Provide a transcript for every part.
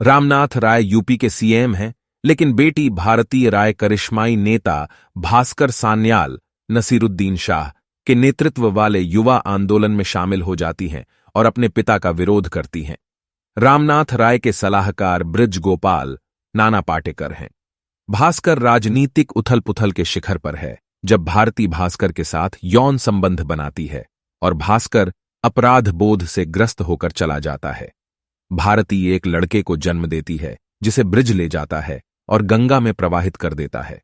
रामनाथ राय UP के CM हैं, लेकिन बेटी भारतीय राय करिश्माई नेता भास्कर सान्याल नसीरुद्दीन शाह के नेतृत्व वाले युवा आंदोलन में शामिल हो जाती हैं और अपने पिता का विरोध करती हैं। रामनाथ राय के सलाहकार बृज गोपाल नाना पाटेकर हैं। भास्कर राजनीतिक उथल पुथल के शिखर पर है जब भारती भास्कर के साथ यौन संबंध बनाती है और भास्कर अपराध बोध से ग्रस्त होकर चला जाता है। भारती एक लड़के को जन्म देती है जिसे बृज ले जाता है और गंगा में प्रवाहित कर देता है।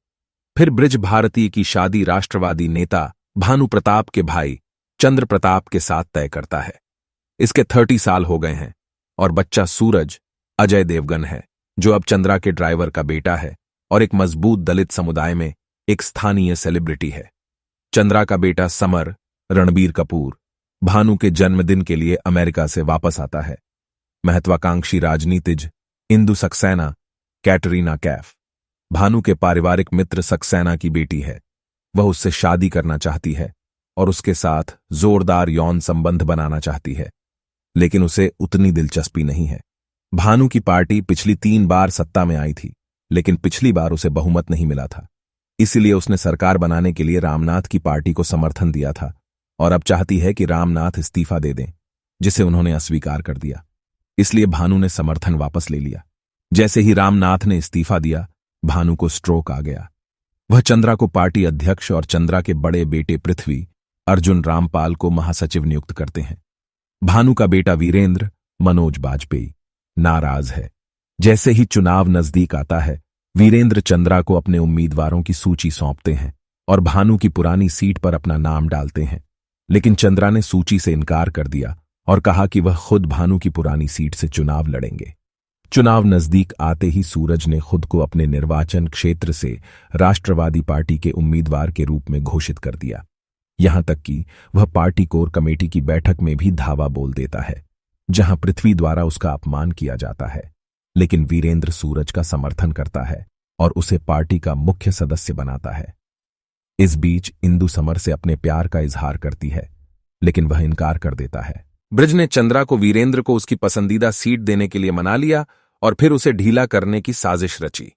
फिर बृज भारती की शादी राष्ट्रवादी नेता भानु प्रताप के भाई चंद्र प्रताप के साथ तय करता है। इसके 30 साल हो गए हैं और बच्चा सूरज अजय देवगन है, जो अब चंद्रा के ड्राइवर का बेटा है और एक मजबूत दलित समुदाय में एक स्थानीय सेलिब्रिटी है। चंद्रा का बेटा समर रणबीर कपूर भानु के जन्मदिन के लिए अमेरिका से वापस आता है। महत्वाकांक्षी राजनीतिज इंदु सक्सेना कैटरीना कैफ भानु के पारिवारिक मित्र सक्सेना की बेटी है। वह उससे शादी करना चाहती है और उसके साथ जोरदार यौन संबंध बनाना चाहती है, लेकिन उसे उतनी दिलचस्पी नहीं है। भानु की पार्टी पिछली 3 बार सत्ता में आई थी, लेकिन पिछली बार उसे बहुमत नहीं मिला था। इसलिए उसने सरकार बनाने के लिए रामनाथ की पार्टी को समर्थन दिया था और अब चाहती है कि रामनाथ इस्तीफा दे दें, जिसे उन्होंने अस्वीकार कर दिया। इसलिए भानु ने समर्थन वापस ले लिया। जैसे ही रामनाथ ने इस्तीफा दिया, भानु को स्ट्रोक आ गया। वह चंद्रा को पार्टी अध्यक्ष और चंद्रा के बड़े बेटे पृथ्वी अर्जुन रामपाल को महासचिव नियुक्त करते हैं। भानु का बेटा वीरेंद्र मनोज बाजपेयी नाराज है। जैसे ही चुनाव नजदीक आता है, वीरेंद्र चंद्रा को अपने उम्मीदवारों की सूची सौंपते हैं और भानु की पुरानी सीट पर अपना नाम डालते हैं, लेकिन चंद्रा ने सूची से इनकार कर दिया और कहा कि वह खुद भानु की पुरानी सीट से चुनाव लड़ेंगे। चुनाव नजदीक आते ही सूरज ने खुद को अपने निर्वाचन क्षेत्र से राष्ट्रवादी पार्टी के उम्मीदवार के रूप में घोषित कर दिया। यहां तक कि वह पार्टी कोर कमेटी की बैठक में भी धावा बोल देता है, जहां पृथ्वी द्वारा उसका अपमान किया जाता है। लेकिन वीरेंद्र सूरज का समर्थन करता है और उसे पार्टी का मुख्य सदस्य बनाता है। इस बीच इंदु समर से अपने प्यार का इजहार करती है, लेकिन वह इनकार कर देता है। बृज ने चंद्रा को वीरेंद्र को उसकी पसंदीदा सीट देने के लिए मना लिया और फिर उसे ढीला करने की साजिश रची।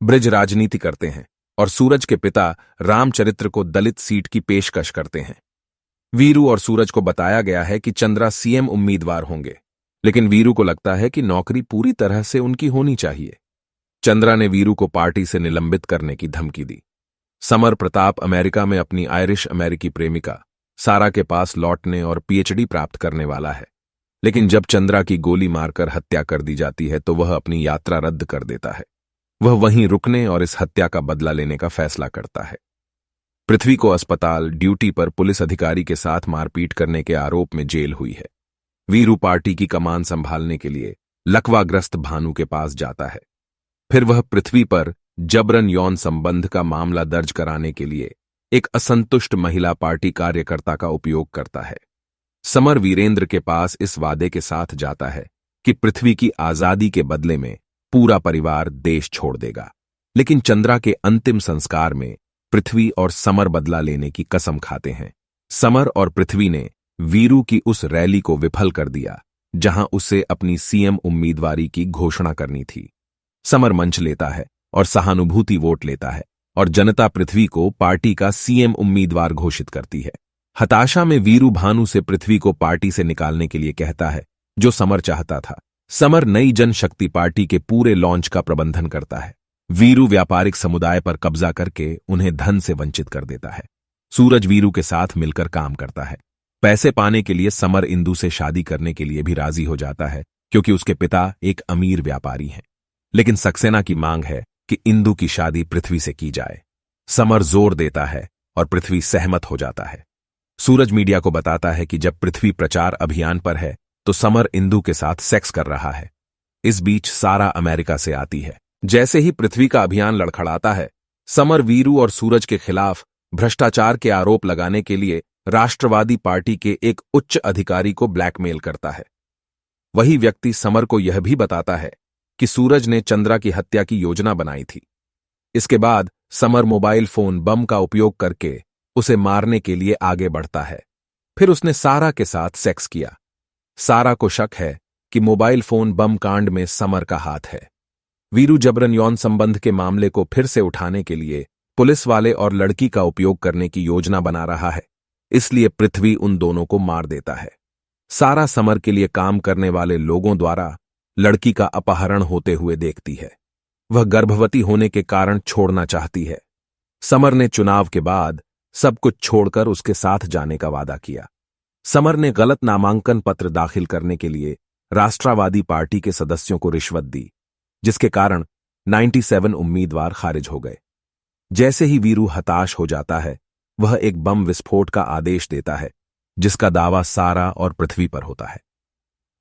बृज राजनीति करते हैं और सूरज के पिता रामचरित्र को दलित सीट की पेशकश करते हैं। वीरू और सूरज को बताया गया है कि चंद्रा सीएम उम्मीदवार होंगे, लेकिन वीरू को लगता है कि नौकरी पूरी तरह से उनकी होनी चाहिए। चंद्रा ने वीरू को पार्टी से निलंबित करने की धमकी दी। समर प्रताप अमेरिका में अपनी आयरिश अमेरिकी प्रेमिका सारा के पास लौटने और पीएचडी प्राप्त करने वाला है, लेकिन जब चंद्रा की गोली मारकर हत्या कर दी जाती है तो वह अपनी यात्रा रद्द कर देता है। वह वहीं रुकने और इस हत्या का बदला लेने का फैसला करता है। पृथ्वी को अस्पताल ड्यूटी पर पुलिस अधिकारी के साथ मारपीट करने के आरोप में जेल हुई है। वीरू पार्टी की कमान संभालने के लिए लकवाग्रस्त भानु के पास जाता है। फिर वह पृथ्वी पर जबरन यौन संबंध का मामला दर्ज कराने के लिए एक असंतुष्ट महिला पार्टी कार्यकर्ता का उपयोग करता है। समर वीरेंद्र के पास इस वादे के साथ जाता है कि पृथ्वी की आजादी के बदले में पूरा परिवार देश छोड़ देगा, लेकिन चंद्रा के अंतिम संस्कार में पृथ्वी और समर बदला लेने की कसम खाते हैं। समर और पृथ्वी ने वीरू की उस रैली को विफल कर दिया जहां उसे अपनी सीएम उम्मीदवारी की घोषणा करनी थी। समर मंच लेता है और सहानुभूति वोट लेता है और जनता पृथ्वी को पार्टी का सीएम उम्मीदवार घोषित करती है। हताशा में वीरू भानु से पृथ्वी को पार्टी से निकालने के लिए कहता है, जो समर चाहता था। समर नई जनशक्ति पार्टी के पूरे लॉन्च का प्रबंधन करता है। वीरू व्यापारिक समुदाय पर कब्जा करके उन्हें धन से वंचित कर देता है। सूरज वीरू के साथ मिलकर काम करता है। पैसे पाने के लिए समर इंदु से शादी करने के लिए भी राजी हो जाता है, क्योंकि उसके पिता एक अमीर व्यापारी हैं। लेकिन सक्सेना की मांग है कि इंदु की शादी पृथ्वी से की जाए। समर जोर देता है और पृथ्वी सहमत हो जाता है। सूरज मीडिया को बताता है कि जब पृथ्वी प्रचार अभियान पर है तो समर इंदु के साथ सेक्स कर रहा है। इस बीच सारा अमेरिका से आती है। जैसे ही पृथ्वी का अभियान लड़खड़ाता है, समर वीरू और सूरज के खिलाफ भ्रष्टाचार के आरोप लगाने के लिए राष्ट्रवादी पार्टी के एक उच्च अधिकारी को ब्लैकमेल करता है। वही व्यक्ति समर को यह भी बताता है कि सूरज ने चंद्रा की हत्या की योजना बनाई थी। इसके बाद समर मोबाइल फोन बम का उपयोग करके उसे मारने के लिए आगे बढ़ता है। फिर उसने सारा के साथ सेक्स किया। सारा को शक है कि मोबाइल फोन बम कांड में समर का हाथ है। वीरू जबरन यौन संबंध के मामले को फिर से उठाने के लिए पुलिस वाले और लड़की का उपयोग करने की योजना बना रहा है, इसलिए पृथ्वी उन दोनों को मार देता है। सारा समर के लिए काम करने वाले लोगों द्वारा लड़की का अपहरण होते हुए देखती है। वह गर्भवती होने के कारण छोड़ना चाहती है। समर ने चुनाव के बाद सब कुछ छोड़कर उसके साथ जाने का वादा किया। समर ने गलत नामांकन पत्र दाखिल करने के लिए राष्ट्रवादी पार्टी के सदस्यों को रिश्वत दी, जिसके कारण 97 उम्मीदवार खारिज हो गए। जैसे ही वीरू हताश हो जाता है, वह एक बम विस्फोट का आदेश देता है, जिसका दावा सारा और पृथ्वी पर होता है।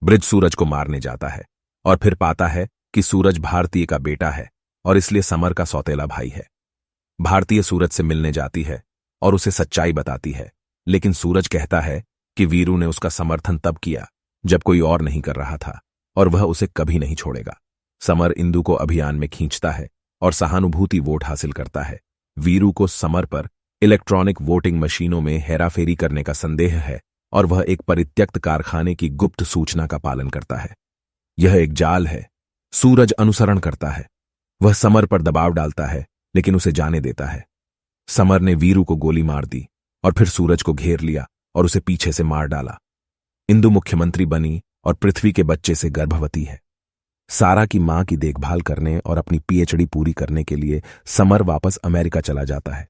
ब्रिज सूरज को मारने जाता है और फिर पाता है कि सूरज भारतीय का बेटा है और इसलिए समर का सौतेला भाई है। भारतीय सूरज से मिलने जाती है और उसे सच्चाई बताती है, लेकिन सूरज कहता है कि वीरू ने उसका समर्थन तब किया जब कोई और नहीं कर रहा था और वह उसे कभी नहीं छोड़ेगा। समर इंदु को अभियान में खींचता है और सहानुभूति वोट हासिल करता है। वीरू को समर पर इलेक्ट्रॉनिक वोटिंग मशीनों में हेराफेरी करने का संदेह है और वह एक परित्यक्त कारखाने की गुप्त सूचना का पालन करता है। यह एक जाल है। सूरज अनुसरण करता है। वह समर पर दबाव डालता है, लेकिन उसे जाने देता है। समर ने वीरू को गोली मार दी और फिर सूरज को घेर लिया और उसे पीछे से मार डाला। इंदु मुख्यमंत्री बनी और पृथ्वी के बच्चे से गर्भवती है। सारा की मां की देखभाल करने और अपनी पीएचडी पूरी करने के लिए समर वापस अमेरिका चला जाता है।